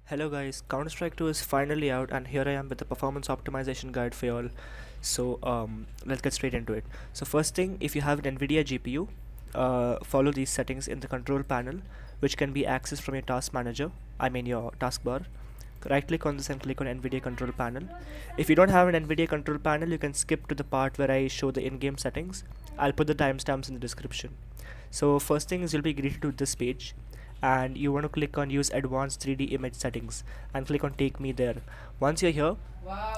Hello guys, Counter-Strike 2 is finally out and here I am with the performance optimization guide for y'all. Let's get straight into it. So first thing, if you have an NVIDIA GPU, follow these settings in the control panel, which can be accessed from your task manager, your taskbar. Right click on this and click on NVIDIA control panel. If you don't have an NVIDIA control panel, you can skip to the part where I show the in-game settings. I'll put the timestamps in the description. So first thing is you'll be greeted to this page and you want to click on use advanced 3D image settings and click on take me there. Once you're here,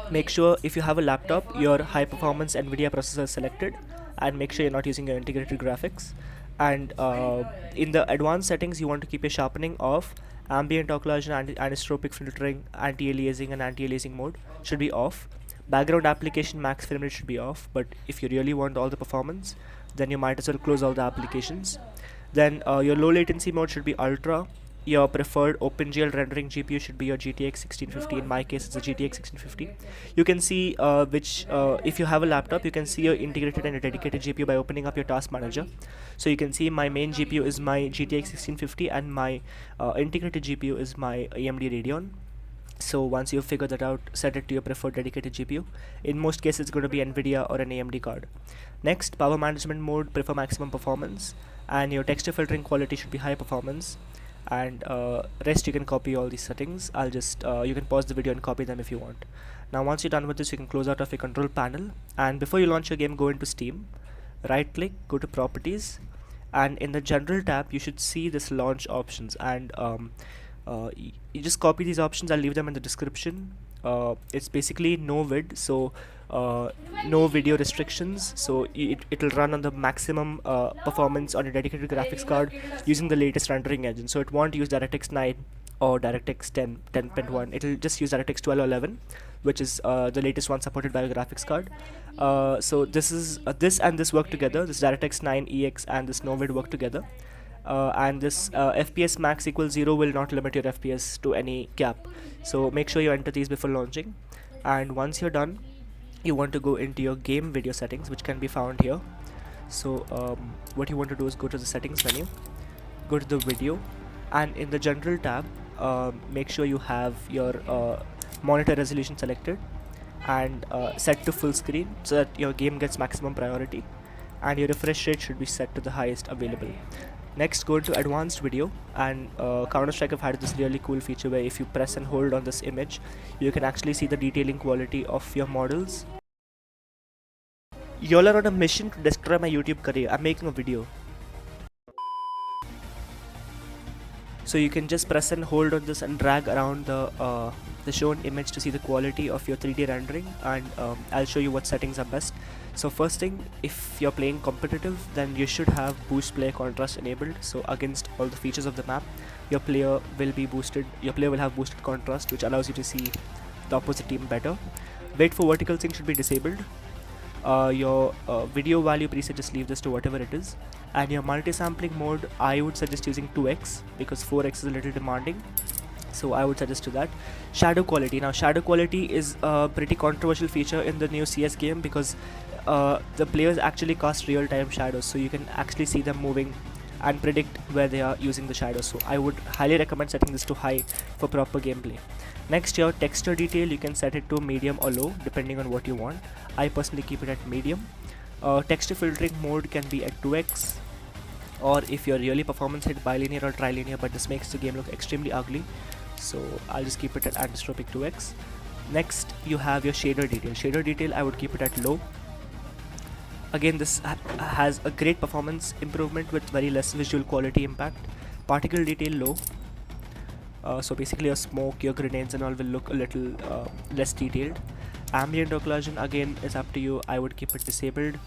make sure if you have a laptop your high performance NVIDIA processor is selected and make sure you're not using your integrated graphics. And in the advanced settings you want to keep your sharpening off, ambient occlusion, anisotropic filtering, anti-aliasing and anti-aliasing mode should be off. Background application max frame rate should be off, but if you really want all the performance, then you might as well close all the applications. Then your low latency mode should be ultra. Your preferred OpenGL rendering GPU should be your GTX 1650. In my case, it's a GTX 1650. You can see if you have a laptop, you can see your integrated and a dedicated GPU by opening up your task manager. So you can see my main GPU is my GTX 1650 and my integrated GPU is my AMD Radeon. So once you figure that out, set it to your preferred dedicated GPU. In most cases, it's going to be NVIDIA or an AMD card. Next, power management mode, prefer maximum performance, and your texture filtering quality should be high performance. And rest you can copy all these settings. You can pause the video and copy them if you want. Now once you're done with this, you can close out of your control panel, and before you launch your game, go into Steam, right click, go to properties, and in the general tab you should see this launch options, and you just copy these options. I'll leave them in the description. It's basically no vid, so no video restrictions, so it'll run on the maximum performance on a dedicated graphics card using the latest rendering engine. So it won't use DirectX 9 or DirectX 10.1. It'll just use DirectX 12 or 11, which is the latest one supported by a graphics card. So this and this work together. This DirectX 9 EX and this no vid work together. And this FPS max equals 0 will not limit your FPS to any cap. So make sure you enter these before launching. And once you're done, you want to go into your game video settings, which can be found here. So what you want to do is go to the settings menu, go to the video, and in the general tab, make sure you have your monitor resolution selected and set to full screen so that your game gets maximum priority, and your refresh rate should be set to the highest available. Next, go into advanced video, and Counter-Strike have had this really cool feature where if you press and hold on this image, you can actually see the detailing quality of your models. Y'all are on a mission to destroy my YouTube career. I'm making a video. So you can just press and hold on this and drag around the shown image to see the quality of your 3D rendering, and I'll show you what settings are best. So first thing, if you're playing competitive, then you should have boost player contrast enabled. So against all the features of the map, your player will have boosted contrast, which allows you to see the opposite team better. Wait for vertical sync should be disabled. Your video value preset, just leave this to whatever it is. And your multi-sampling mode, I would suggest using 2x because 4x is a little demanding, so I would suggest to that. Shadow quality. Now shadow quality is a pretty controversial feature in the new CS game because the players actually cast real-time shadows, so you can actually see them moving and predict where they are using the shadows. So I would highly recommend setting this to high for proper gameplay. Next, your texture detail, you can set it to medium or low depending on what you want. I personally keep it at medium. Texture filtering mode can be at 2x, or if you're really performance hit, bilinear or trilinear, but this makes the game look extremely ugly, so I'll just keep it at anisotropic 2x. Next, you have your shader detail. Shader detail, I would keep it at low. Again, this has a great performance improvement with very less visual quality impact. Particle detail low. So basically your smoke, your grenades and all will look a little less detailed. Ambient occlusion, again, is up to you. I would keep it disabled.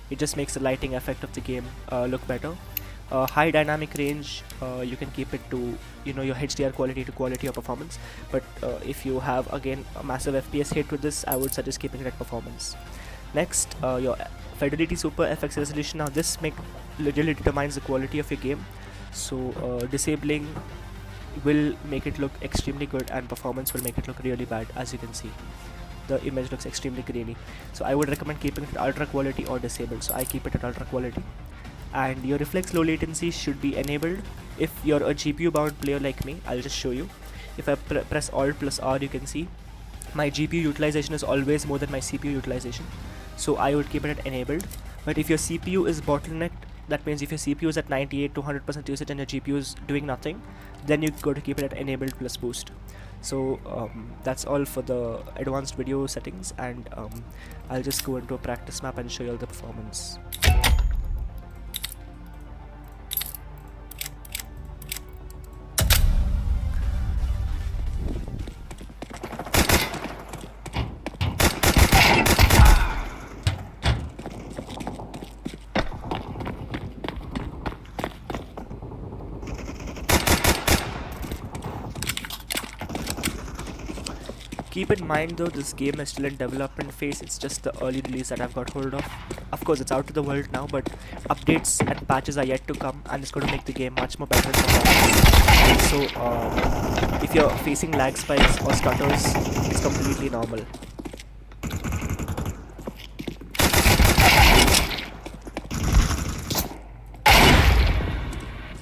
It just makes the lighting effect of the game look better. High dynamic range, you can keep it to your HDR quality to quality or performance, but if you have again a massive FPS hit with this, I would suggest keeping it at performance. Next, your Fidelity Super FX resolution. Now this really determines the quality of your game, so disabling will make it look extremely good and performance will make it look really bad. As you can see, the image looks extremely grainy, so I would recommend keeping it at ultra quality or disabled. So I keep it at ultra quality. And your reflex low latency should be enabled. If you're a GPU bound player like me, I'll just show you. if I press Alt plus R, you can see my GPU utilization is always more than my CPU utilization, so I would keep it at enabled. But if your CPU is bottlenecked, that means if your CPU is at 98 to 100% usage and your GPU is doing nothing, then you go to keep it at enabled plus boost. So that's all for the advanced video settings, and I'll just go into a practice map and show you all the performance. Keep in mind though, this game is still in development phase. It's just the early release that I've got hold of. Of course, it's out to the world now, but updates and patches are yet to come, and it's going to make the game much more better and performance. So if you're facing lag spikes or stutters, it's completely normal.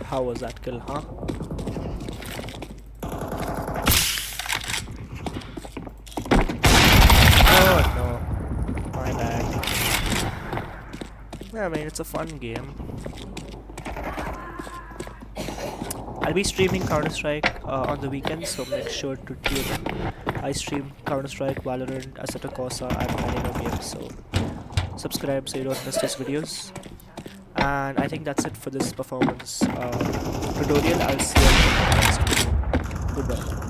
How was that kill, huh? I mean, it's a fun game. I'll be streaming Counter-Strike on the weekends, so make sure to tune in. I stream Counter-Strike, Valorant, Assetto Corsa, and many more games, so subscribe so you don't miss these videos. And I think that's it for this performance tutorial. I'll see you in the next video. Goodbye.